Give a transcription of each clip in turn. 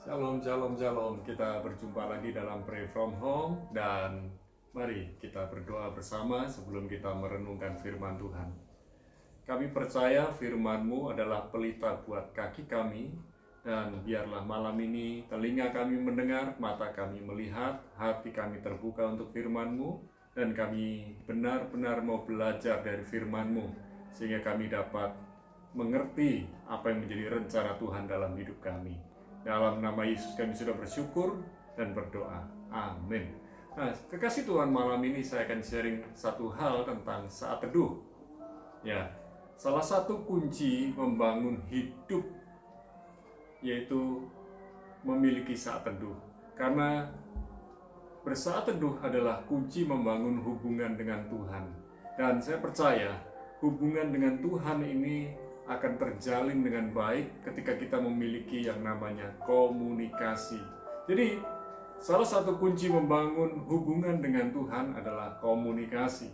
Shalom, shalom, shalom. Kita berjumpa lagi dalam Pray From Home dan mari kita berdoa bersama sebelum kita merenungkan firman Tuhan. Kami percaya firman-Mu adalah pelita buat kaki kami dan biarlah malam ini telinga kami mendengar, mata kami melihat, hati kami terbuka untuk firman-Mu dan kami benar-benar mau belajar dari firman-Mu sehingga kami dapat mengerti apa yang menjadi rencana Tuhan dalam hidup kami. Dalam nama Yesus kami sudah bersyukur dan berdoa. Amin. Nah, kekasih Tuhan, malam ini saya akan sharing satu hal tentang saat teduh. Ya, salah satu kunci membangun hidup yaitu memiliki saat teduh. Karena bersaat teduh adalah kunci membangun hubungan dengan Tuhan. Dan saya percaya hubungan dengan Tuhan ini akan terjalin dengan baik ketika kita memiliki yang namanya komunikasi. Jadi, salah satu kunci membangun hubungan dengan Tuhan adalah komunikasi.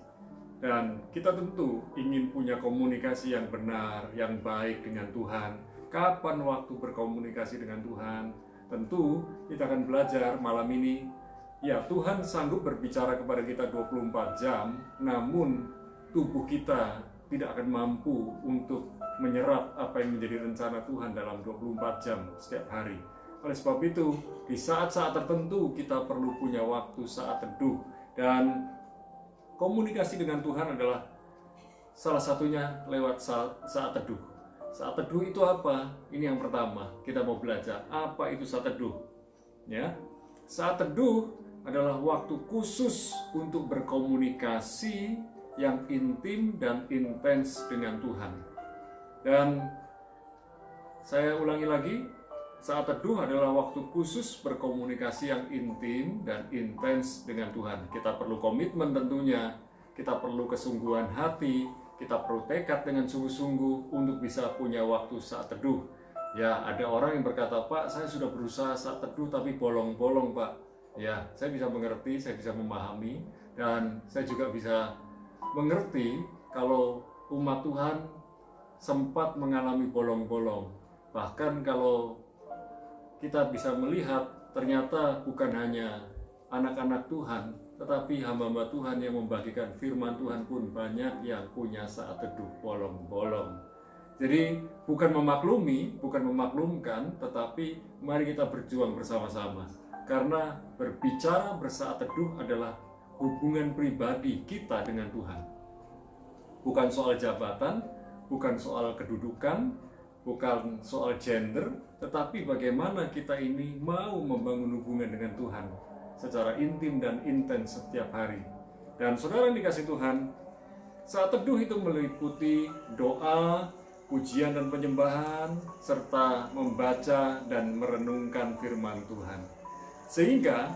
Dan kita tentu ingin punya komunikasi yang benar, yang baik dengan Tuhan. Kapan waktu berkomunikasi dengan Tuhan? Tentu kita akan belajar malam ini. Ya, Tuhan sanggup berbicara kepada kita 24 jam, namun tubuh kita tidak akan mampu untuk menyerap apa yang menjadi rencana Tuhan dalam 24 jam setiap hari. Oleh sebab itu, di saat-saat tertentu kita perlu punya waktu saat teduh. Dan komunikasi dengan Tuhan adalah salah satunya lewat saat teduh. Saat teduh itu apa? Ini yang pertama, kita mau belajar. Apa itu saat teduh? Ya, saat teduh adalah waktu khusus untuk berkomunikasi yang intim dan intens dengan Tuhan. Dan saya ulangi lagi, saat teduh adalah waktu khusus berkomunikasi yang intim dan intens dengan Tuhan. Kita perlu komitmen tentunya, kita perlu kesungguhan hati, kita perlu tekad dengan sungguh-sungguh untuk bisa punya waktu saat teduh. Ya, ada orang yang berkata, "Pak, saya sudah berusaha saat teduh tapi bolong-bolong, Pak." Ya, saya bisa mengerti, saya bisa memahami, dan saya juga bisa mengerti kalau umat Tuhan sempat mengalami bolong-bolong. Bahkan kalau kita bisa melihat ternyata bukan hanya anak-anak Tuhan, tetapi hamba-hamba Tuhan yang membagikan firman Tuhan pun banyak yang punya saat teduh bolong-bolong. Jadi bukan memaklumi, bukan memaklumkan, tetapi mari kita berjuang bersama-sama. Karena berbicara bersaat teduh adalah hubungan pribadi kita dengan Tuhan. Bukan soal jabatan, bukan soal kedudukan, bukan soal gender, tetapi bagaimana kita ini mau membangun hubungan dengan Tuhan secara intim dan intens setiap hari. Dan saudara yang dikasih Tuhan, saat teduh itu meliputi doa, pujian dan penyembahan, serta membaca dan merenungkan firman Tuhan. Sehingga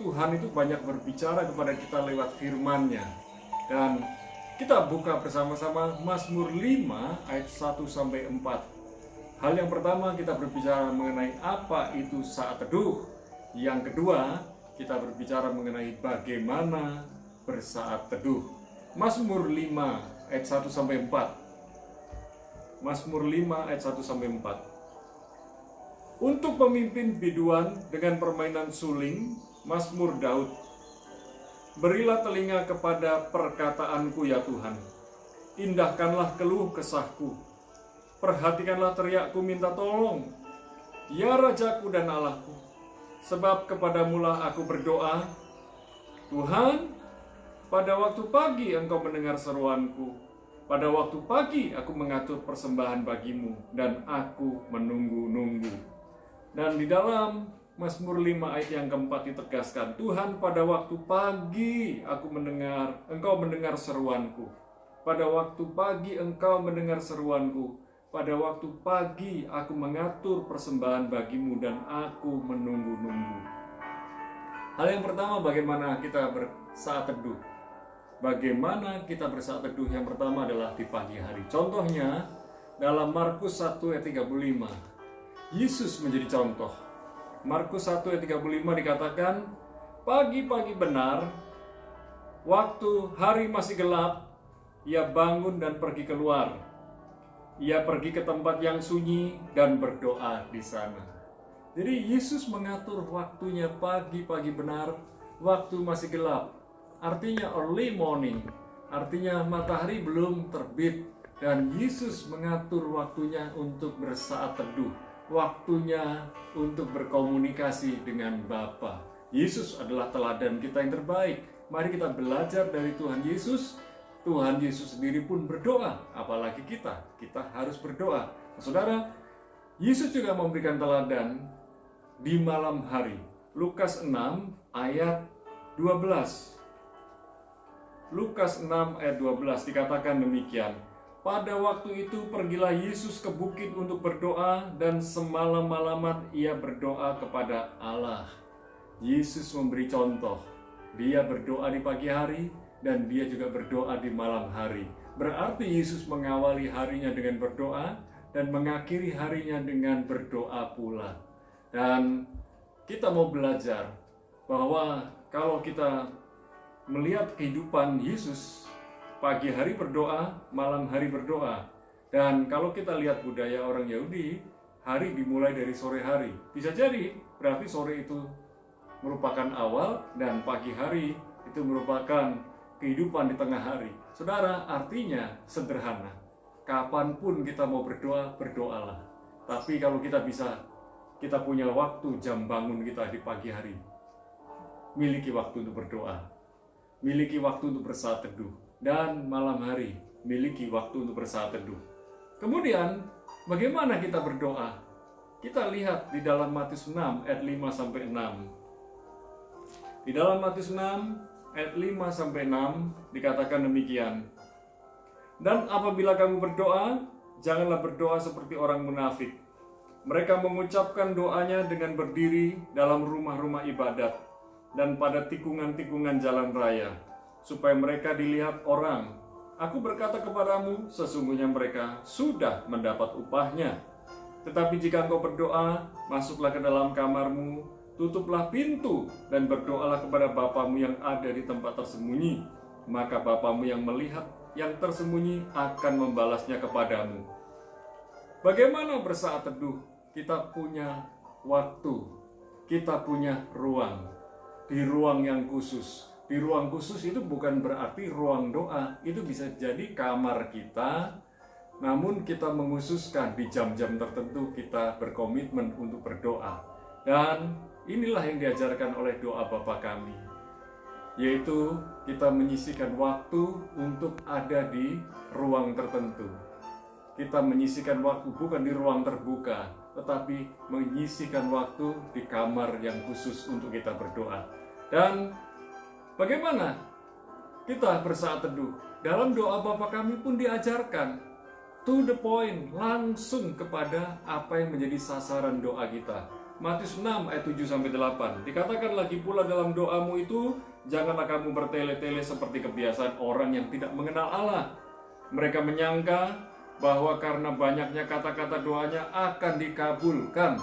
Tuhan itu banyak berbicara kepada kita lewat firman-Nya. Dan kita buka bersama-sama Mazmur 5 ayat 1-4. Hal yang pertama, kita berbicara mengenai apa itu saat teduh. Yang kedua, kita berbicara mengenai bagaimana bersaat teduh. Mazmur 5 ayat 1-4. Mazmur 5 ayat 1-4. Untuk pemimpin biduan dengan permainan suling, Mazmur Daud. Berilah telinga kepada perkataanku ya Tuhan. Indahkanlah keluh kesahku. Perhatikanlah teriakku minta tolong. Ya Rajaku dan Allahku. Sebab kepadamulah aku berdoa. Tuhan, pada waktu pagi Engkau mendengar seruanku. Pada waktu pagi aku mengatur persembahan bagimu. Dan aku menunggu-nunggu. Dan di dalam Mazmur 5 ayat yang keempat ditegaskan, Tuhan, pada waktu pagi Engkau mendengar seruanku. Pada waktu pagi Engkau mendengar seruanku. Pada waktu pagi aku mengatur persembahan bagimu dan aku menunggu-nunggu. Hal yang pertama, bagaimana kita bersaat teduh? Bagaimana kita bersaat teduh? Yang pertama adalah di pagi hari. Contohnya dalam Markus 1 ayat 35. Yesus menjadi contoh. Markus 1 ayat 35 dikatakan, pagi-pagi benar, waktu hari masih gelap, ia bangun dan pergi keluar. Ia pergi ke tempat yang sunyi dan berdoa di sana. Jadi Yesus mengatur waktunya pagi-pagi benar, waktu masih gelap. Artinya early morning, artinya matahari belum terbit. Dan Yesus mengatur waktunya untuk bersaat teduh, waktunya untuk berkomunikasi dengan Bapa. Yesus adalah teladan kita yang terbaik. Mari kita belajar dari Tuhan Yesus. Tuhan Yesus sendiri pun berdoa, apalagi kita harus berdoa. Saudara, Yesus juga memberikan teladan di malam hari. Lukas 6 ayat 12. Lukas 6 ayat 12 dikatakan demikian. Pada waktu itu pergilah Yesus ke bukit untuk berdoa, dan semalam-malaman ia berdoa kepada Allah. Yesus memberi contoh. Dia berdoa di pagi hari dan dia juga berdoa di malam hari. Berarti Yesus mengawali harinya dengan berdoa dan mengakhiri harinya dengan berdoa pula. Dan kita mau belajar bahwa kalau kita melihat kehidupan Yesus, pagi hari berdoa, malam hari berdoa. Dan kalau kita lihat budaya orang Yahudi, hari dimulai dari sore hari. Bisa jadi berarti sore itu merupakan awal dan pagi hari itu merupakan kehidupan di tengah hari. Saudara, artinya sederhana. Kapanpun kita mau berdoa, berdoalah. Tapi kalau kita punya waktu jam bangun kita di pagi hari, miliki waktu untuk berdoa, miliki waktu untuk bersaat teduh, dan malam hari miliki waktu untuk bersaat teduh. Kemudian, bagaimana kita berdoa? Kita lihat di dalam Matius 6 ayat 5-6. Di dalam Matius 6 ayat 5-6 dikatakan demikian. Dan apabila kamu berdoa, janganlah berdoa seperti orang munafik. Mereka mengucapkan doanya dengan berdiri dalam rumah-rumah ibadat dan pada tikungan-tikungan jalan raya, supaya mereka dilihat orang. Aku berkata kepadamu, sesungguhnya mereka sudah mendapat upahnya. Tetapi jika engkau berdoa, masuklah ke dalam kamarmu, tutuplah pintu, dan berdoalah kepada Bapamu yang ada di tempat tersembunyi. Maka Bapamu yang melihat yang tersembunyi akan membalasnya kepadamu. Bagaimana bersaat teduh? Kita punya waktu, kita punya ruang. Di ruang yang khusus. Di ruang khusus itu bukan berarti ruang doa, itu bisa jadi kamar kita, namun kita mengkhususkan di jam-jam tertentu kita berkomitmen untuk berdoa. Dan inilah yang diajarkan oleh doa Bapa kami, yaitu kita menyisihkan waktu untuk ada di ruang tertentu. Kita menyisihkan waktu bukan di ruang terbuka, tetapi menyisihkan waktu di kamar yang khusus untuk kita berdoa. Dan bagaimana kita bersaat teduh? Dalam doa Bapa kami pun diajarkan to the point, langsung kepada apa yang menjadi sasaran doa kita. Matius 6 ayat 7-8 dikatakan lagi pula dalam doamu itu, janganlah kamu bertele-tele seperti kebiasaan orang yang tidak mengenal Allah. Mereka menyangka bahwa karena banyaknya kata-kata doanya akan dikabulkan.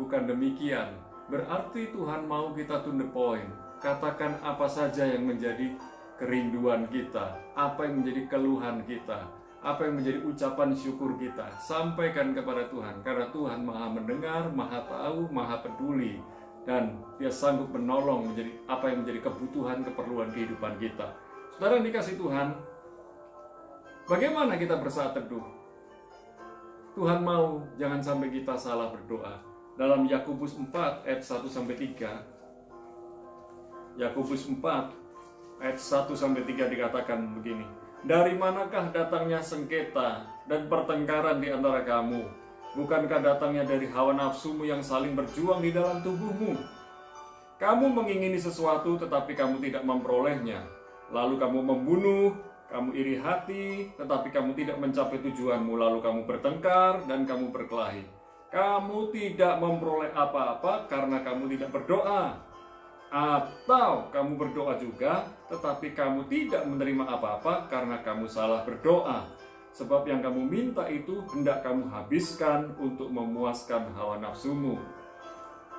Bukan demikian. Berarti Tuhan mau kita to the point. Katakan apa saja yang menjadi kerinduan kita, apa yang menjadi keluhan kita, apa yang menjadi ucapan syukur kita. Sampaikan kepada Tuhan, karena Tuhan Maha mendengar, Maha tahu, Maha peduli, dan Dia sanggup menolong menjadi apa yang menjadi kebutuhan, keperluan kehidupan kita. Saudara yang dikasihi Tuhan, bagaimana kita bersaat teduh? Tuhan mau jangan sampai kita salah berdoa. Dalam Yakobus 4 ayat 1-3, Yakobus 4 ayat 1-3 dikatakan begini. Dari manakah datangnya sengketa dan pertengkaran di antara kamu? Bukankah datangnya dari hawa nafsumu yang saling berjuang di dalam tubuhmu? Kamu mengingini sesuatu tetapi kamu tidak memperolehnya. Lalu kamu membunuh, kamu iri hati tetapi kamu tidak mencapai tujuanmu. Lalu kamu bertengkar dan kamu berkelahi. Kamu tidak memperoleh apa-apa karena kamu tidak berdoa. Atau kamu berdoa juga, tetapi kamu tidak menerima apa-apa karena kamu salah berdoa. Sebab yang kamu minta itu hendak kamu habiskan untuk memuaskan hawa nafsumu.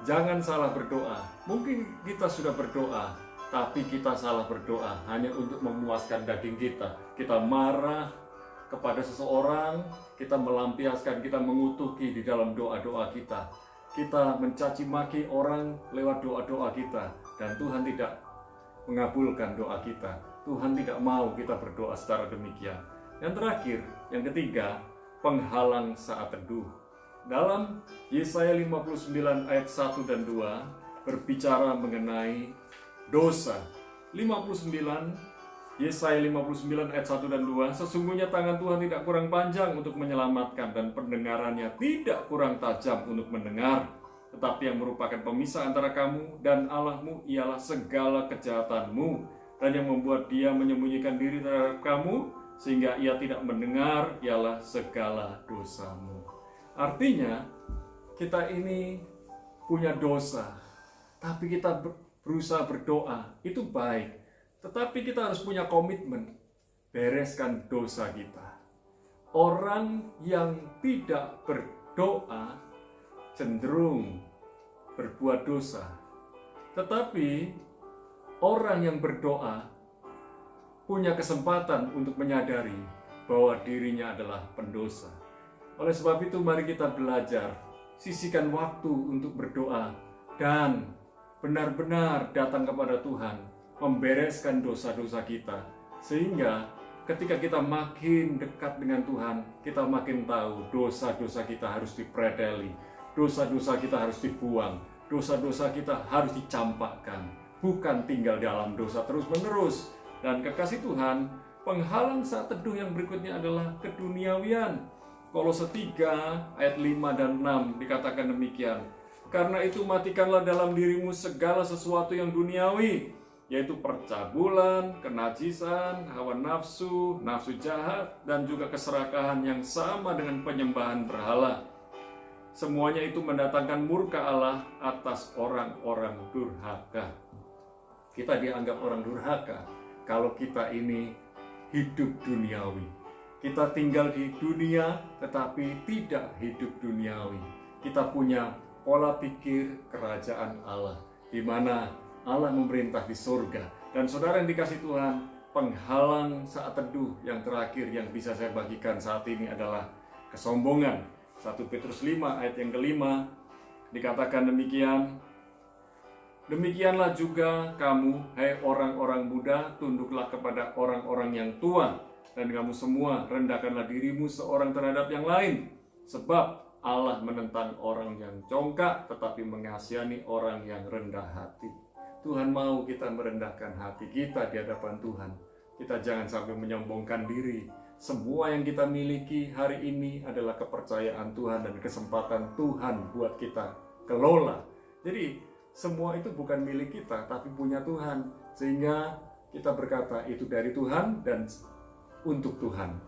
Jangan salah berdoa. Mungkin kita sudah berdoa, tapi kita salah berdoa hanya untuk memuaskan daging kita. Kita marah kepada seseorang, kita melampiaskan, kita mengutuki di dalam doa-doa kita. kita mencaci maki orang lewat doa-doa kita, dan Tuhan tidak mengabulkan doa kita. Tuhan tidak mau kita berdoa secara demikian. Yang terakhir, yang ketiga, penghalang saat teduh. Dalam Yesaya 59 ayat 1 dan 2 berbicara mengenai dosa. 59 Yesaya 59 ayat 1 dan 2, sesungguhnya tangan Tuhan tidak kurang panjang untuk menyelamatkan, dan pendengarannya tidak kurang tajam untuk mendengar. Tetapi yang merupakan pemisah antara kamu dan Allahmu ialah segala kejahatanmu, dan yang membuat dia menyembunyikan diri terhadap kamu sehingga ia tidak mendengar ialah segala dosamu. Artinya, kita ini punya dosa, tapi kita berusaha berdoa, itu baik. Tetapi kita harus punya komitmen, bereskan dosa kita. Orang yang tidak berdoa cenderung berbuat dosa. Tetapi orang yang berdoa punya kesempatan untuk menyadari bahwa dirinya adalah pendosa. Oleh sebab itu mari kita belajar, sisihkan waktu untuk berdoa dan benar-benar datang kepada Tuhan, membereskan dosa-dosa kita, sehingga ketika kita makin dekat dengan Tuhan, kita makin tahu dosa-dosa kita harus dipreteli, dosa-dosa kita harus dibuang, dosa-dosa kita harus dicampakkan, bukan tinggal dalam dosa terus-menerus. Dan kekasih Tuhan, penghalang saat teduh yang berikutnya adalah keduniawian. Kolose 3 ayat 5 dan 6 dikatakan demikian, karena itu matikanlah dalam dirimu segala sesuatu yang duniawi, yaitu percabulan, kenajisan, hawa nafsu, nafsu jahat, dan juga keserakahan yang sama dengan penyembahan berhala. Semuanya itu mendatangkan murka Allah atas orang-orang durhaka. Kita dianggap orang durhaka kalau kita ini hidup duniawi. Kita tinggal di dunia tetapi tidak hidup duniawi. Kita punya pola pikir kerajaan Allah, di mana Allah memerintah di surga. Dan saudara yang dikasih Tuhan, penghalang saat teduh yang terakhir yang bisa saya bagikan saat ini adalah kesombongan. 1 Petrus 5 ayat yang kelima dikatakan demikian, demikianlah juga kamu, hai orang-orang muda, tunduklah kepada orang-orang yang tua, dan kamu semua rendahkanlah dirimu seorang terhadap yang lain, sebab Allah menentang orang yang congkak tetapi mengasihani orang yang rendah hati. Tuhan mau kita merendahkan hati kita di hadapan Tuhan. Kita jangan sampai menyombongkan diri. Semua yang kita miliki hari ini adalah kepercayaan Tuhan dan kesempatan Tuhan buat kita kelola. Jadi semua itu bukan milik kita, tapi punya Tuhan. Sehingga kita berkata itu dari Tuhan dan untuk Tuhan.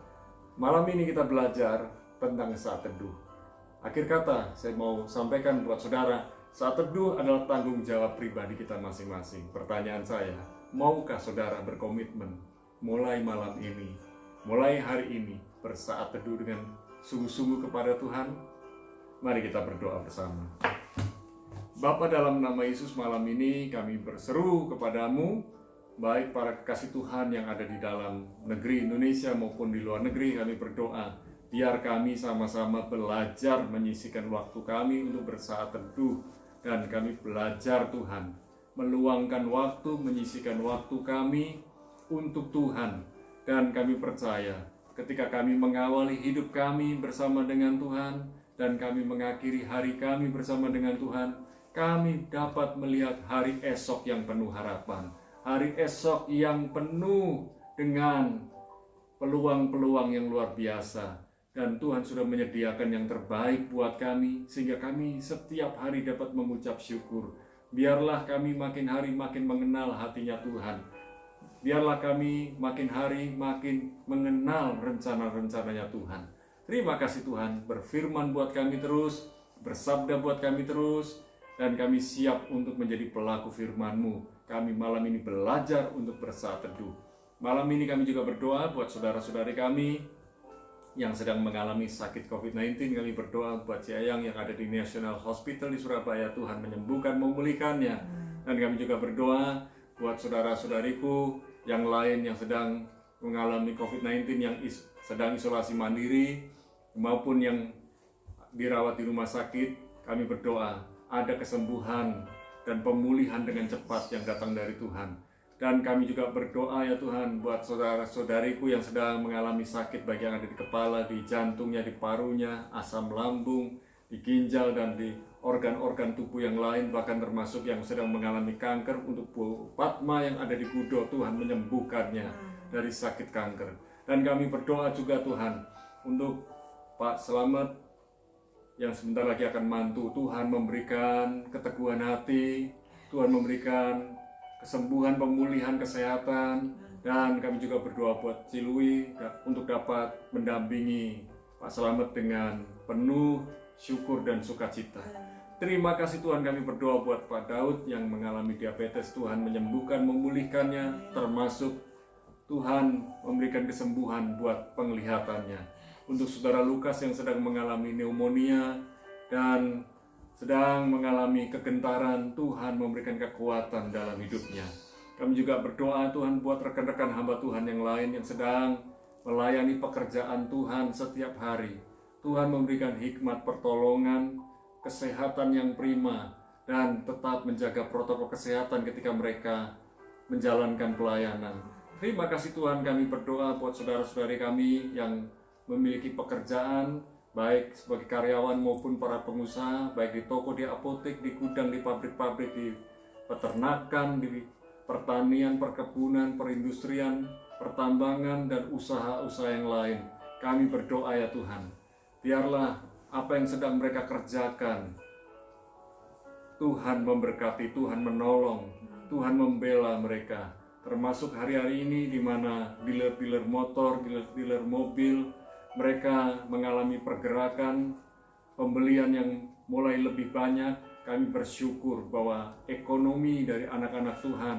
Malam ini kita belajar tentang saat teduh. Akhir kata saya mau sampaikan buat saudara, saat teduh adalah tanggung jawab pribadi kita masing-masing. Pertanyaan saya, maukah saudara berkomitmen mulai malam ini, mulai hari ini, bersaat teduh dengan sungguh-sungguh kepada Tuhan? Mari kita berdoa bersama. Bapa, dalam nama Yesus, malam ini kami berseru kepadamu, baik para kekasih Tuhan yang ada di dalam negeri Indonesia maupun di luar negeri, kami berdoa, biar kami sama-sama belajar menyisihkan waktu kami untuk bersaat teduh. Dan kami belajar Tuhan, meluangkan waktu, menyisihkan waktu kami untuk Tuhan. Dan kami percaya ketika kami mengawali hidup kami bersama dengan Tuhan, dan kami mengakhiri hari kami bersama dengan Tuhan, kami dapat melihat hari esok yang penuh harapan. Hari esok yang penuh dengan peluang-peluang yang luar biasa. Dan Tuhan sudah menyediakan yang terbaik buat kami, sehingga kami setiap hari dapat mengucap syukur. Biarlah kami makin hari makin mengenal hatinya Tuhan. Biarlah kami makin hari makin mengenal rencana-rencananya Tuhan. Terima kasih Tuhan, berfirman buat kami terus, bersabda buat kami terus, dan kami siap untuk menjadi pelaku firman-Mu. Kami malam ini belajar untuk bersaat teduh. Malam ini kami juga berdoa buat saudara-saudari kami yang sedang mengalami sakit COVID-19. Kami berdoa buat si Ayang yang ada di National Hospital di Surabaya, Tuhan menyembuhkan, memulihkannya. Dan kami juga berdoa buat saudara-saudariku yang lain yang sedang mengalami COVID-19, yang sedang isolasi mandiri maupun yang dirawat di rumah sakit. kami berdoa ada kesembuhan dan pemulihan dengan cepat yang datang dari Tuhan. Dan kami juga berdoa ya Tuhan buat saudara-saudariku yang sedang mengalami sakit, baik yang ada di kepala, di jantungnya, di parunya, asam lambung, di ginjal, dan di organ-organ tubuh yang lain, bahkan termasuk yang sedang mengalami kanker. Untuk Bu Fatma yang ada di Gudo, Tuhan menyembuhkannya dari sakit kanker. Dan kami berdoa juga Tuhan untuk Pak Selamat yang sebentar lagi akan mantu. Tuhan memberikan keteguhan hati, Tuhan memberikan kesembuhan, pemulihan, kesehatan. Dan kami juga berdoa buat Cilui untuk dapat mendampingi Pak Selamat dengan penuh syukur dan sukacita. Terima kasih Tuhan, kami berdoa buat Pak Daud yang mengalami diabetes. Tuhan menyembuhkan, memulihkannya, termasuk Tuhan memberikan kesembuhan buat penglihatannya. Untuk saudara Lukas yang sedang mengalami pneumonia dan sedang mengalami kegentaran, Tuhan memberikan kekuatan dalam hidupnya. Kami juga berdoa Tuhan buat rekan-rekan hamba Tuhan yang lain yang sedang melayani pekerjaan Tuhan setiap hari. Tuhan memberikan hikmat pertolongan, kesehatan yang prima, dan tetap menjaga protokol kesehatan ketika mereka menjalankan pelayanan. Terima kasih Tuhan, kami berdoa buat saudara-saudari kami yang memiliki pekerjaan, baik sebagai karyawan maupun para pengusaha, baik di toko, di apotek, di gudang, di pabrik-pabrik, di peternakan, di pertanian, perkebunan, perindustrian, pertambangan, dan usaha-usaha yang lain. Kami berdoa ya Tuhan, biarlah apa yang sedang mereka kerjakan, Tuhan memberkati, Tuhan menolong, Tuhan membela mereka. Termasuk hari-hari ini di mana dealer-dealer motor, dealer-dealer mobil, mereka mengalami pergerakan pembelian yang mulai lebih banyak. Kami bersyukur bahwa ekonomi dari anak-anak Tuhan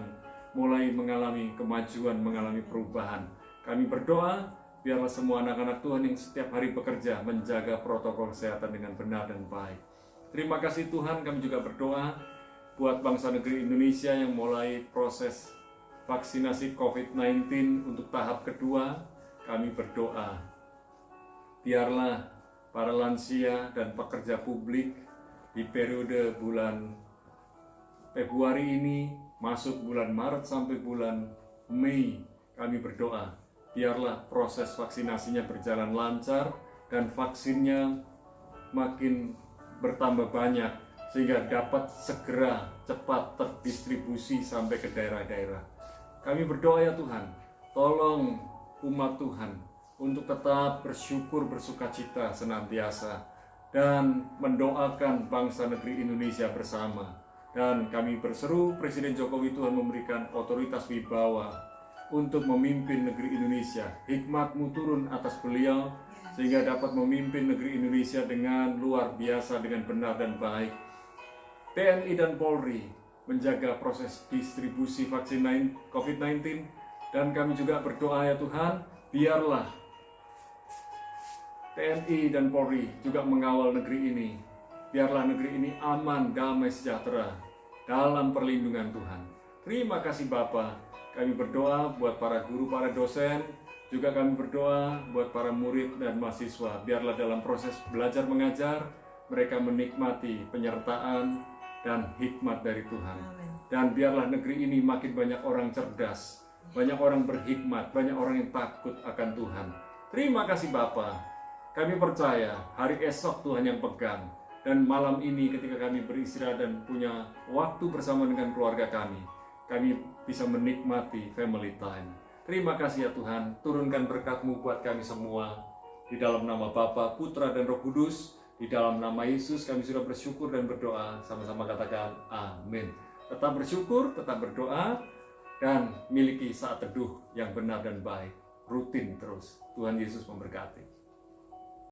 mulai mengalami kemajuan, mengalami perubahan. Kami berdoa biarlah semua anak-anak Tuhan yang setiap hari bekerja menjaga protokol kesehatan dengan benar dan baik. Terima kasih Tuhan, kami juga berdoa buat bangsa negeri Indonesia yang mulai proses vaksinasi COVID-19 untuk tahap kedua. Kami berdoa biarlah para lansia dan pekerja publik di periode bulan Februari ini masuk bulan Maret sampai bulan Mei, kami berdoa biarlah proses vaksinasinya berjalan lancar dan vaksinnya makin bertambah banyak sehingga dapat segera cepat terdistribusi sampai ke daerah-daerah. Kami berdoa ya Tuhan, tolong umat Tuhan untuk tetap bersyukur, bersukacita senantiasa, dan mendoakan bangsa negeri Indonesia bersama. Dan kami berseru Presiden Jokowi, Tuhan memberikan otoritas wibawa untuk memimpin negeri Indonesia. Hikmat-Mu turun atas beliau sehingga dapat memimpin negeri Indonesia dengan luar biasa, dengan benar dan baik. TNI dan Polri menjaga proses distribusi vaksin COVID-19, dan kami juga berdoa ya Tuhan, biarlah TNI dan Polri juga mengawal negeri ini. Biarlah negeri ini aman, damai, sejahtera dalam perlindungan Tuhan. Terima kasih Bapa. Kami berdoa buat para guru, para dosen. Juga kami berdoa buat para murid dan mahasiswa. Biarlah dalam proses belajar mengajar, mereka menikmati penyertaan dan hikmat dari Tuhan. Dan biarlah negeri ini makin banyak orang cerdas, banyak orang berhikmat, banyak orang yang takut akan Tuhan. Terima kasih Bapa. Kami percaya hari esok Tuhan yang pegang, dan malam ini ketika kami beristirahat dan punya waktu bersama dengan keluarga kami bisa menikmati family time. Terima kasih ya Tuhan, turunkan berkat-Mu buat kami semua. Di dalam nama Bapa, Putra, dan Roh Kudus, di dalam nama Yesus kami sudah bersyukur dan berdoa. Sama-sama katakan amin. Tetap bersyukur, tetap berdoa, dan miliki saat teduh yang benar dan baik. Rutin terus. Tuhan Yesus memberkati.